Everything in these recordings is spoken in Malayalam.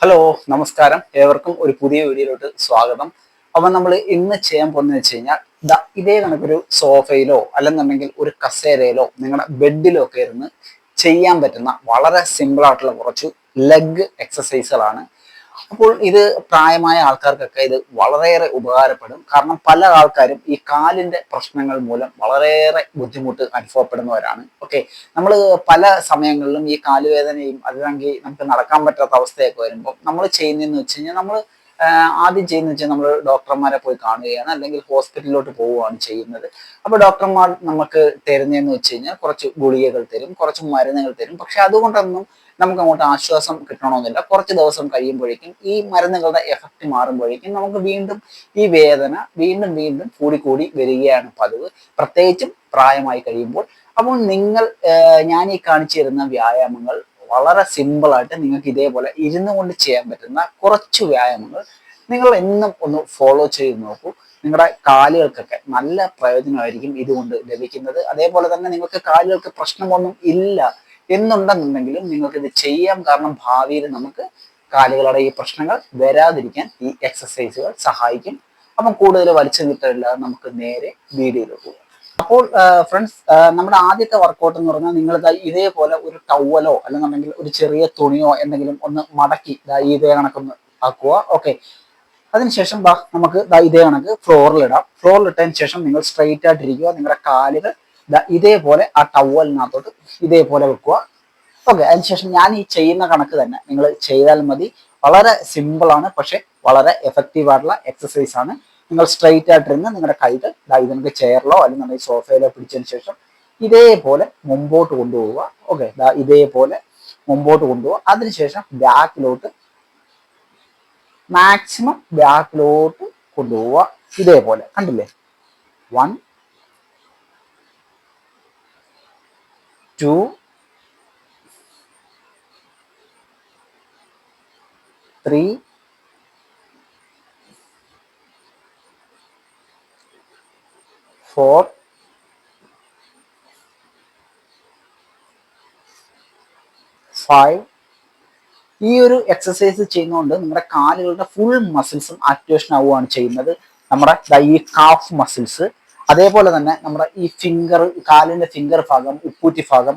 ഹലോ നമസ്കാരം ഏവർക്കും ഒരു പുതിയ വീഡിയോയിലോട്ട് സ്വാഗതം. അപ്പം നമ്മൾ ഇന്ന് ചെയ്യാൻ പോകുന്നത് വെച്ച് കഴിഞ്ഞാൽ ഇതേ കണക്കൊരു സോഫയിലോ അല്ലെന്നുണ്ടെങ്കിൽ ഒരു കസേരയിലോ നിങ്ങളുടെ ബെഡിലോ ഒക്കെ ഇരുന്ന് ചെയ്യാൻ പറ്റുന്ന വളരെ സിമ്പിൾ ആയിട്ടുള്ള കുറച്ച് ലെഗ് എക്സസൈസുകളാണ്. അപ്പോൾ ഇത് പ്രായമായ ആൾക്കാർക്കൊക്കെ ഇത് വളരെയേറെ ഉപകാരപ്പെടും. കാരണം പല ആൾക്കാരും ഈ കാലിന്റെ പ്രശ്നങ്ങൾ മൂലം വളരെയേറെ ബുദ്ധിമുട്ട് അനുഭവപ്പെടുന്നവരാണ്. ഓക്കെ, നമ്മൾ പല സമയങ്ങളിലും ഈ കാലുവേദനയും അല്ലെങ്കിൽ നമുക്ക് നടക്കാൻ പറ്റാത്ത അവസ്ഥയൊക്കെ വരുമ്പോൾ നമ്മൾ ചെയ്യുന്നതെന്ന് വെച്ച് കഴിഞ്ഞാൽ ആദ്യം ചെയ്യുന്ന വെച്ചാൽ നമ്മൾ ഡോക്ടർമാരെ പോയി കാണുകയാണ്, അല്ലെങ്കിൽ ഹോസ്പിറ്റലിലോട്ട് പോവുകയാണ് ചെയ്യുന്നത്. അപ്പോൾ ഡോക്ടർമാർ നമുക്ക് തരുന്നതെന്ന് വെച്ച് കഴിഞ്ഞാൽ കുറച്ച് ഗുളികകൾ തരും, കുറച്ച് മരുന്നുകൾ തരും. പക്ഷെ അതുകൊണ്ടൊന്നും നമുക്ക് അങ്ങോട്ട് ആശ്വാസം കിട്ടണമെന്നില്ല. കുറച്ച് ദിവസം കഴിയുമ്പോഴേക്കും ഈ മരുന്നുകളുടെ എഫക്റ്റ് മാറുമ്പോഴേക്കും നമുക്ക് വീണ്ടും ഈ വേദന വീണ്ടും വീണ്ടും കൂടി വരികയാണ് പതിവ്, പ്രത്യേകിച്ചും പ്രായമായി കഴിയുമ്പോൾ. അപ്പോൾ ഞാൻ ഈ കാണിച്ചു തരുന്ന വ്യായാമങ്ങൾ വളരെ സിമ്പിളായിട്ട് നിങ്ങൾക്ക് ഇതേപോലെ ഇരുന്നു കൊണ്ട് ചെയ്യാൻ പറ്റുന്ന കുറച്ച് വ്യായാമങ്ങൾ നിങ്ങൾ എന്നും ഒന്ന് ഫോളോ ചെയ്ത് നോക്കൂ. നിങ്ങളുടെ കാലുകൾക്കൊക്കെ നല്ല പ്രയോജനമായിരിക്കും ഇതുകൊണ്ട് ലഭിക്കുന്നത്. അതേപോലെ തന്നെ നിങ്ങൾക്ക് കാലുകൾക്ക് പ്രശ്നമൊന്നും ഇല്ല എന്നുണ്ടെന്നുണ്ടെങ്കിലും നിങ്ങൾക്ക് ഇത് ചെയ്യാം. കാരണം ഭാവിയിൽ നമുക്ക് കാലുകളുടെ ഈ പ്രശ്നങ്ങൾ വരാതിരിക്കാൻ ഈ എക്സസൈസുകൾ സഹായിക്കും. അപ്പം കൂടുതൽ വലിച്ചു നീട്ടമില്ലാതെ നമുക്ക് നേരെ വീഡിയോയിലോട്ട് പോകാം. അപ്പോൾ ഫ്രണ്ട്സ്, നമ്മുടെ ആദ്യത്തെ വർക്കൗട്ട് എന്ന് പറഞ്ഞാൽ നിങ്ങൾ ഇതേപോലെ ഒരു ടവലോ അല്ലെന്നുണ്ടെങ്കിൽ ഒരു ചെറിയ തുണിയോ എന്തെങ്കിലും ഒന്ന് മടക്കി ഇതേ കണക്കൊന്ന് ആക്കുക. ഓക്കെ, അതിനുശേഷം നമുക്ക് ഇതേ കണക്ക് ഫ്ലോറിലിടാം. ഫ്ലോറിലിട്ടതിന് ശേഷം നിങ്ങൾ സ്ട്രെയിറ്റ് ആയിട്ടിരിക്കുക. നിങ്ങളുടെ കാലുകൾ ഇതേപോലെ ആ ടവലിനകത്തോട്ട് ഇതേപോലെ വെക്കുക. ഓക്കെ, അതിനുശേഷം ഞാൻ ഈ ചെയ്യുന്ന കണക്ക് തന്നെ നിങ്ങൾ ചെയ്താൽ മതി. വളരെ സിമ്പിളാണ്, പക്ഷെ വളരെ എഫക്റ്റീവ് ആയിട്ടുള്ള എക്സസൈസ് ആണ്. നിങ്ങൾ സ്ട്രെയിറ്റ് ആയിട്ടിരുന്ന് നിങ്ങളുടെ കൈകൾ ഇതിനൊക്കെ ചെയറിലോ അല്ലെങ്കിൽ സോഫയിലോ പിടിച്ചതിന് ശേഷം ഇതേപോലെ മുമ്പോട്ട് കൊണ്ടുപോവുക. ഓക്കെ, ഇതേപോലെ മുമ്പോട്ട് കൊണ്ടുപോവുക. അതിനുശേഷം ബാക്കിലോട്ട് മാക്സിമം ബാക്കിലോട്ട് കൊണ്ടുപോവുക. ഇതേപോലെ കണ്ടില്ലേ? 1 2 3 4 5. ഈ ഒരു എക്സസൈസ് ചെയ്യുന്നതുകൊണ്ട് നിങ്ങളുടെ കാലുകളുടെ ഫുൾ മസിൽസും ആക്ടിവേഷൻ ആവുകയാണ് ചെയ്യുന്നത്. നമ്മുടെ ഈ കാഫ് മസിൽസ്, അതേപോലെ തന്നെ നമ്മുടെ ഈ കാലിന്റെ ഫിംഗർ ഭാഗം, ഉപ്പൂറ്റി ഭാഗം,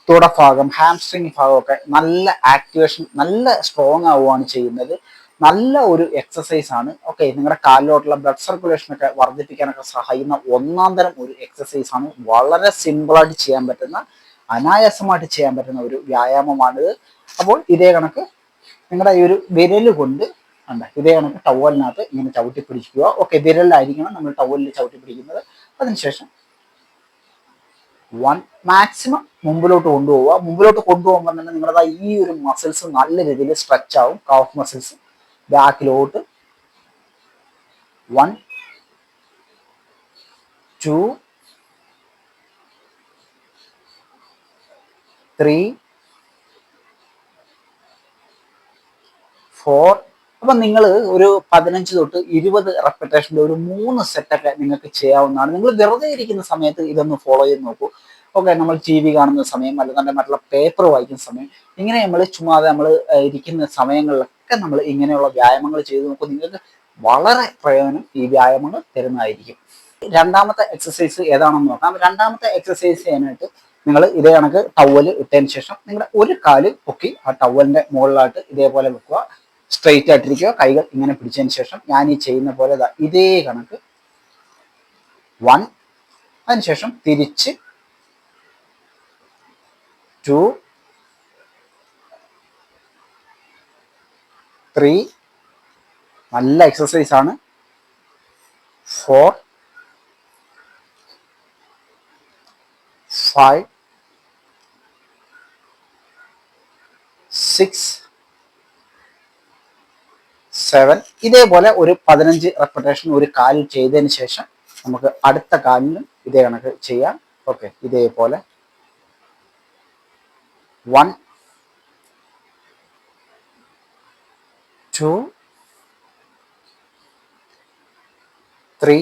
തുടഭാഗം, ഹാംസ്ട്രിങ് ഭാഗമൊക്കെ നല്ല ആക്ടിവേഷൻ, നല്ല സ്ട്രോങ് ആവുകയാണ് ചെയ്യുന്നത്. നല്ല ഒരു എക്സസൈസ് ആണ്. ഓക്കെ, നിങ്ങളുടെ കാലിലോട്ടുള്ള ബ്ലഡ് സർക്കുലേഷൻ ഒക്കെ വർദ്ധിപ്പിക്കാനൊക്കെ സഹായിക്കുന്ന ഒന്നാം തരം ഒരു എക്സസൈസ് ആണ്. വളരെ സിമ്പിളായിട്ട് ചെയ്യാൻ പറ്റുന്ന, അനായാസമായിട്ട് ചെയ്യാൻ പറ്റുന്ന ഒരു വ്യായാമമാണിത്. അപ്പോൾ ഇതേ കണക്ക് നിങ്ങളുടെ ഈ ഒരു വിരൽ കൊണ്ട് ഇതേ കണക്ക് ടവലിനകത്ത് ഇങ്ങനെ ചവിട്ടി പിടിക്കുക. ഓക്കെ, വിരലിലായിരിക്കണം നമ്മൾ ടവലിൽ ചവിട്ടി പിടിക്കുന്നത്. അതിനുശേഷം മാക്സിമം മുമ്പിലോട്ട് കൊണ്ടുപോവുക. മുമ്പിലോട്ട് കൊണ്ടുപോകുമ്പോൾ തന്നെ നിങ്ങളുടെ ഈ ഒരു മസിൽസ് നല്ല രീതിയിൽ സ്ട്രെച്ച് ആവും. കാഫ് മസിൽസ് ബാക്കിലോട്ട് 1 2 3 4. അപ്പൊ നിങ്ങൾ ഒരു 15 തൊട്ട് 20 റെപ്പിറ്റേഷൻ്റെ ഒരു 3 സെറ്റൊക്കെ നിങ്ങൾക്ക് ചെയ്യാവുന്നതാണ്. നിങ്ങൾ വെറുതെ ഇരിക്കുന്ന സമയത്ത് ഇതൊന്ന് ഫോളോ ചെയ്ത് നോക്കൂ. ഓക്കെ, നമ്മൾ TV കാണുന്ന സമയം അല്ലാതെ മറ്റുള്ള പേപ്പർ വായിക്കുന്ന സമയം, ഇങ്ങനെ നമ്മൾ ചുമ്മാതെ നമ്മൾ ഇരിക്കുന്ന സമയങ്ങളിലൊക്കെ നമ്മൾ ഇങ്ങനെയുള്ള വ്യായാമങ്ങൾ ചെയ്ത് നോക്കും. നിങ്ങൾക്ക് വളരെ പ്രയോജനം ഈ വ്യായാമങ്ങൾ തരുന്നതായിരിക്കും. രണ്ടാമത്തെ എക്സസൈസ് ഏതാണെന്ന് നോക്കാം. രണ്ടാമത്തെ എക്സസൈസ് ചെയ്യാനായിട്ട് നിങ്ങൾ ഇതേ കണക്ക് ടവൽ ഇട്ടതിന് ശേഷം നിങ്ങളുടെ ഒരു കാല് പൊക്കി ആ ടവലിന്റെ മുകളിലായിട്ട് ഇതേപോലെ വെക്കുക. സ്ട്രെയിറ്റ് ആയിട്ടിരിക്കുക. കൈകൾ ഇങ്ങനെ പിടിച്ചതിന് ശേഷം ഞാൻ ഈ ചെയ്യുന്ന പോലെ ഇതേ കണക്ക് 1, അതിനുശേഷം തിരിച്ച് 2 3, നല്ല എക്സസൈസ് ആണ്, 4 5 6 7. ഇതേപോലെ ഒരു 15 റെപ്പിറ്റേഷൻ ഒരു കാലിൽ ചെയ്തതിന് ശേഷം നമുക്ക് അടുത്ത കാലിലും ഇതേ കണക്ക് ചെയ്യാം. ഓക്കെ, ഇതേപോലെ 1 2 3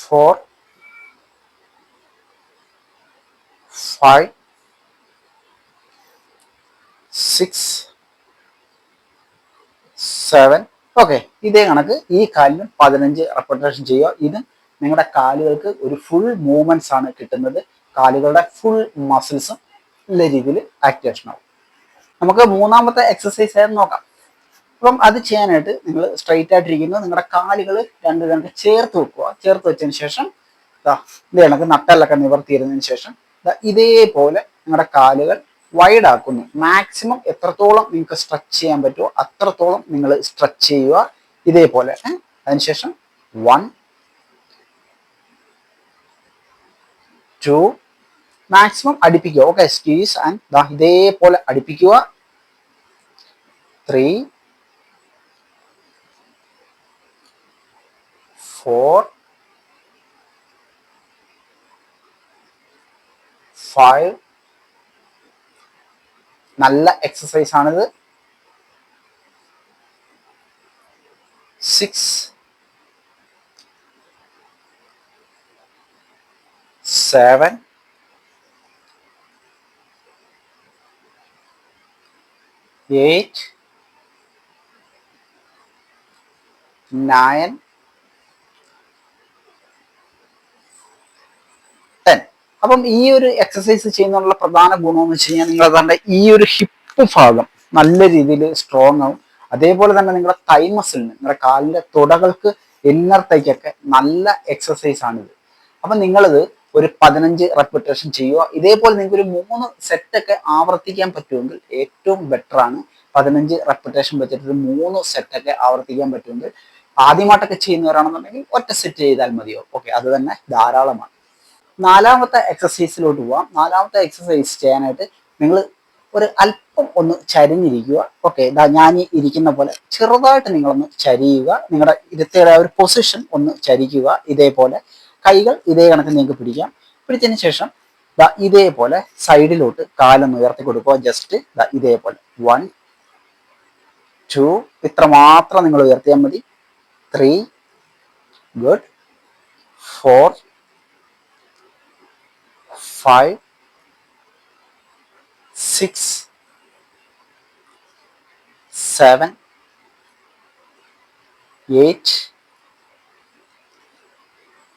4 5 6 7. ഓക്കെ, ഇതേ കണക്ക് ഈ കാലിലും 15 റെപ്പിറ്റേഷൻ ചെയ്യുക. ഇത് നിങ്ങളുടെ കാലുകൾക്ക് ഒരു ഫുൾ മൂവ്മെന്റ്സ് ആണ് കിട്ടുന്നത്. കാലുകളുടെ ഫുൾ മസിൽസും നല്ല രീതിയിൽ ആക്ടിവേഷൻ ആവും. നമുക്ക് മൂന്നാമത്തെ എക്സസൈസ് നോക്കാം. അപ്പം അത് ചെയ്യാനായിട്ട് നിങ്ങൾ സ്ട്രൈറ്റ് ആയിട്ടിരിക്കുന്നു, നിങ്ങളുടെ കാലുകൾ രണ്ട് ചേർത്ത് വെക്കുക. ചേർത്ത് വെച്ചതിന് ശേഷം ഇത് കണക്ക് നട്ടെല്ലൊക്കെ നിവർത്തിയിരുന്നതിന് ശേഷം ഇതേപോലെ നിങ്ങളുടെ കാലുകൾ വൈഡ് ആക്കുന്നു. മാക്സിമം എത്രത്തോളം നിങ്ങൾക്ക് സ്ട്രെച്ച് ചെയ്യാൻ പറ്റുമോ അത്രത്തോളം നിങ്ങൾ സ്ട്രെച്ച് ചെയ്യുക ഇതേപോലെ. അതിനുശേഷം 1 2 മാക്സിമം അടുപ്പിക്കുക. ഓക്കെ, സ്ക്വീസ് ആൻഡ് ഇതേപോലെ അടുപ്പിക്കുക. 3 4 5. നല്ല എക്സസൈസ് ആണിത്. 6 7 8 9 10. അപ്പം ഈ ഒരു എക്സസൈസ് ചെയ്യുന്നതിനുള്ള പ്രധാന ഗുണം എന്ന് വെച്ച് കഴിഞ്ഞാൽ നിങ്ങൾ അതാണ്ട് ഈ ഒരു ഹിപ്പ് ഭാഗം നല്ല രീതിയിൽ സ്ട്രോങ് ആവും. അതേപോലെ തന്നെ നിങ്ങളുടെ തൈ മസിലിന്, നിങ്ങളുടെ കാലിന്റെ തുടകൾക്ക്, ഇന്നർത്തേക്കൊക്കെ നല്ല എക്സസൈസ് ആണിത്. അപ്പം നിങ്ങളിത് ഒരു 15 റെപ്പിറ്റേഷൻ ചെയ്യുക. ഇതേപോലെ നിങ്ങൾക്ക് ഒരു 3 സെറ്റൊക്കെ ആവർത്തിക്കാൻ പറ്റുമെങ്കിൽ ഏറ്റവും ബെറ്റർ ആണ്. 15 റെപ്പിറ്റേഷൻ വെച്ചിട്ട് ഒരു 3 സെറ്റൊക്കെ ആവർത്തിക്കാൻ പറ്റുമെങ്കിൽ, ആദ്യമായിട്ടൊക്കെ ചെയ്യുന്നവരാണെന്നുണ്ടെങ്കിൽ ഒറ്റ സെറ്റ് ചെയ്താൽ മതിയോ. ഓക്കെ, അത് തന്നെ ധാരാളമാണ്. നാലാമത്തെ എക്സസൈസിലോട്ട് പോവാം. നാലാമത്തെ എക്സസൈസ് ചെയ്യാനായിട്ട് നിങ്ങൾ ഒരു അല്പം ഒന്ന് ചരിഞ്ഞിരിക്കുക. ഓക്കെ, ഞാൻ ഈ ഇരിക്കുന്ന പോലെ ചെറുതായിട്ട് നിങ്ങളൊന്ന് ചരിയുക. നിങ്ങളുടെ ഇരുത്തയുടെ ഒരു പൊസിഷൻ ഒന്ന് ചരിക്കുക. ഇതേപോലെ കൈകൾ ഇതേ കണക്ക് നിങ്ങൾക്ക് പിടിക്കാം. പിടിച്ചതിന് ശേഷം ഇതേപോലെ സൈഡിലോട്ട് കാലൊന്ന് ഉയർത്തി കൊടുക്കുക. ജസ്റ്റ് ഇതേപോലെ 1 2 ഇത്ര മാത്രം നിങ്ങൾ ഉയർത്തിയാൽ മതി. 3 ഗുഡ് 4 5 6 7 8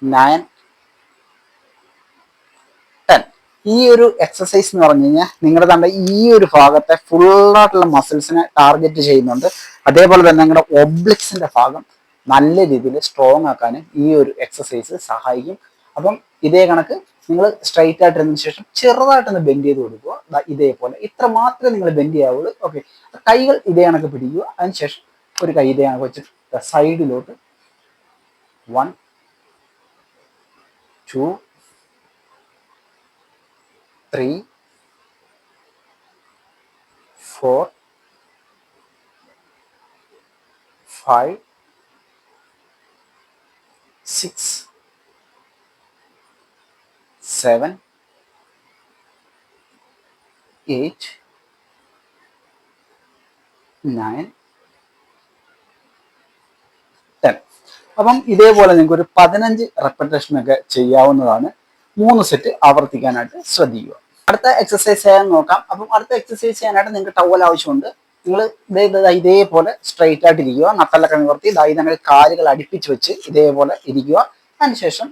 9 10. ഈ ഒരു എക്സസൈസ് എന്ന് പറഞ്ഞു കഴിഞ്ഞാൽ നിങ്ങളുടെ തന്നെ ഈ ഒരു ഭാഗത്തെ ഫുള്ളായിട്ടുള്ള മസിൽസിനെ ടാർഗറ്റ് ചെയ്യുന്നുണ്ട്. അതേപോലെ തന്നെ നിങ്ങളുടെ ഒബ്ലിക്സിന്റെ ഭാഗം നല്ല രീതിയിൽ സ്ട്രോങ് ആക്കാനും ഈ ഒരു എക്സസൈസ് സഹായിക്കും. അപ്പം ഇതേ കണക്ക് നിങ്ങൾ സ്ട്രൈറ്റ് ആയിട്ടിരുന്നതിന് ശേഷം ചെറുതായിട്ടൊന്ന് ബെൻഡ് ചെയ്ത് കൊടുക്കുക. ഇതേപോലെ ഇത്ര മാത്രമേ നിങ്ങൾ ബെൻഡ് ചെയ്യാവുള്ളൂ. ഓക്കെ, കൈകൾ ഇതേ കണക്ക് പിടിക്കുക. അതിനുശേഷം ഒരു കൈ ഇതേ കണക്ക് വെച്ചിട്ട് സൈഡിലോട്ട് 1 2 3 4 5 6 7 8 9 10. അപ്പം ഇതേപോലെ നിങ്ങൾക്ക് ഒരു 15 റെപ്പിറ്റേഷൻ ഒക്കെ ചെയ്യാവുന്നതാണ്. 3 സെറ്റ് ആവർത്തിക്കാനായിട്ട് ശ്രദ്ധിക്കുക. അടുത്ത എക്സസൈസ് ചെയ്യാൻ നോക്കാം. അപ്പം അടുത്ത എക്സസൈസ് ചെയ്യാനായിട്ട് നിങ്ങൾക്ക് ടവൽ ആവശ്യമുണ്ട്. നിങ്ങൾ ഇതേപോലെ സ്ട്രൈറ്റ് ആയിട്ട് ഇരിക്കുക. നട്ടെല്ലൊക്കെ നിവർത്തി ഇതങ്ങനെ കാലുകൾ അടുപ്പിച്ച് വെച്ച് ഇതേപോലെ ഇരിക്കുക. അതിനുശേഷം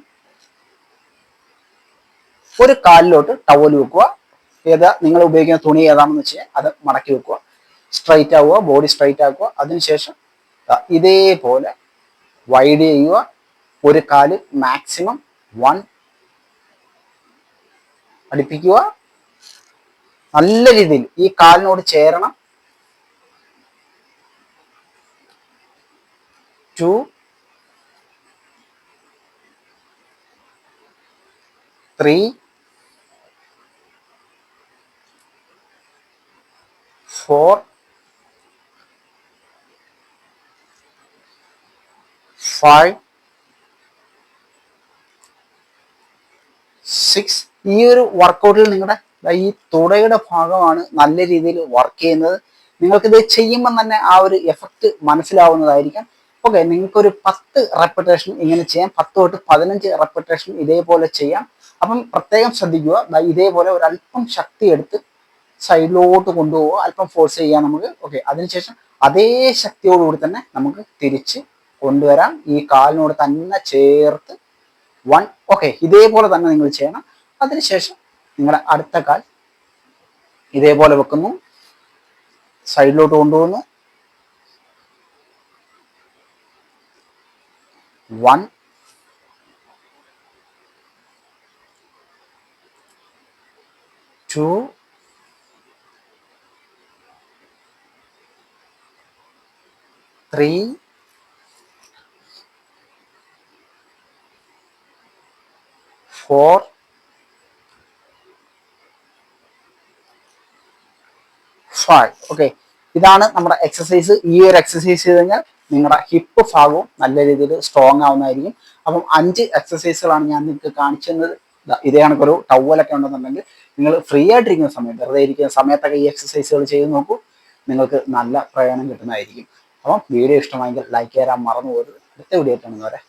ഒരു കാലിലോട്ട് ടവൽ വെക്കുക. നിങ്ങൾ ഉപയോഗിക്കുന്ന തുണി ഏതാണെന്ന് വെച്ചാൽ അത് മടക്കി വെക്കുക. സ്ട്രൈറ്റ് ആവുക, ബോഡി സ്ട്രൈറ്റ് ആക്കുക. അതിനുശേഷം ഇതേപോലെ വൈഡ് ചെയ്യുക. ഒരു കാല് മാക്സിമം 1 അടുപ്പിക്കുക. നല്ല രീതിയിൽ ഈ കാലിനോട് ചേരണം. 2 3 4 5 6. ഈ ഒരു വർക്കൗട്ടിൽ നിങ്ങളുടെ ഈ തുടയുടെ ഭാഗമാണ് നല്ല രീതിയിൽ വർക്ക് ചെയ്യുന്നത്. നിങ്ങൾക്കിത് ചെയ്യുമ്പോൾ തന്നെ ആ ഒരു എഫക്റ്റ് മനസ്സിലാവുന്നതായിരിക്കും. ഓക്കെ, നിങ്ങൾക്കൊരു 10 റെപ്പിറ്റേഷൻ ഇങ്ങനെ ചെയ്യാം. 10 തൊട്ട് 15 റെപ്പിറ്റേഷൻ ഇതേപോലെ ചെയ്യാം. അപ്പം പ്രത്യേകം ശ്രദ്ധിക്കുക, ഇതേപോലെ ഒരല്പം ശക്തി എടുത്ത് സൈഡിലോട്ട് കൊണ്ടുപോവുക, അല്പം ഫോഴ്സ് ചെയ്യാം നമുക്ക്. ഓക്കെ, അതിനുശേഷം അതേ ശക്തിയോടുകൂടി തന്നെ നമുക്ക് തിരിച്ച് കൊണ്ടുവരാം, ഈ കാലിനോട് തന്നെ ചേർത്ത്. 1. ഓക്കെ, ഇതേപോലെ തന്നെ നിങ്ങൾ ചെയ്യണം. അതിനുശേഷം നിങ്ങളുടെ അടുത്ത കാൽ ഇതേപോലെ വെക്കുന്നു, സൈഡിലോട്ട് കൊണ്ടുപോകുന്നു. 1, 2, 3, 4, 5. ഓക്കെ, ഇതാണ് നമ്മുടെ എക്സസൈസ്. ഈ ഒരു എക്സസൈസ് ചെയ്ത് കഴിഞ്ഞാൽ നിങ്ങളുടെ ഹിപ്പ് ഭാഗവും നല്ല രീതിയിൽ സ്ട്രോങ് ആവുന്നതായിരിക്കും. അപ്പം 5 എക്സസൈസുകളാണ് ഞാൻ നിങ്ങൾക്ക് കാണിച്ചു തന്നത്. ഇതേ കണക്കൊരു ടവലൊക്കെ ഉണ്ടെന്നുണ്ടെങ്കിൽ നിങ്ങൾ ഫ്രീ ആയിട്ടിരിക്കുന്ന സമയത്ത്, വെറുതെ ഇരിക്കുന്ന സമയത്തൊക്കെ ഈ എക്സസൈസുകൾ ചെയ്ത് നോക്കൂ, നിങ്ങൾക്ക് നല്ല പ്രയോജനം കിട്ടുന്നതായിരിക്കും. അപ്പം വീഡിയോ ഇഷ്ടമായെങ്കിൽ ലൈക്ക് ചെയ്യാൻ മറന്നു പോകരുത്. അടുത്ത വീഡിയോ ആയിട്ടാണ് വരെ.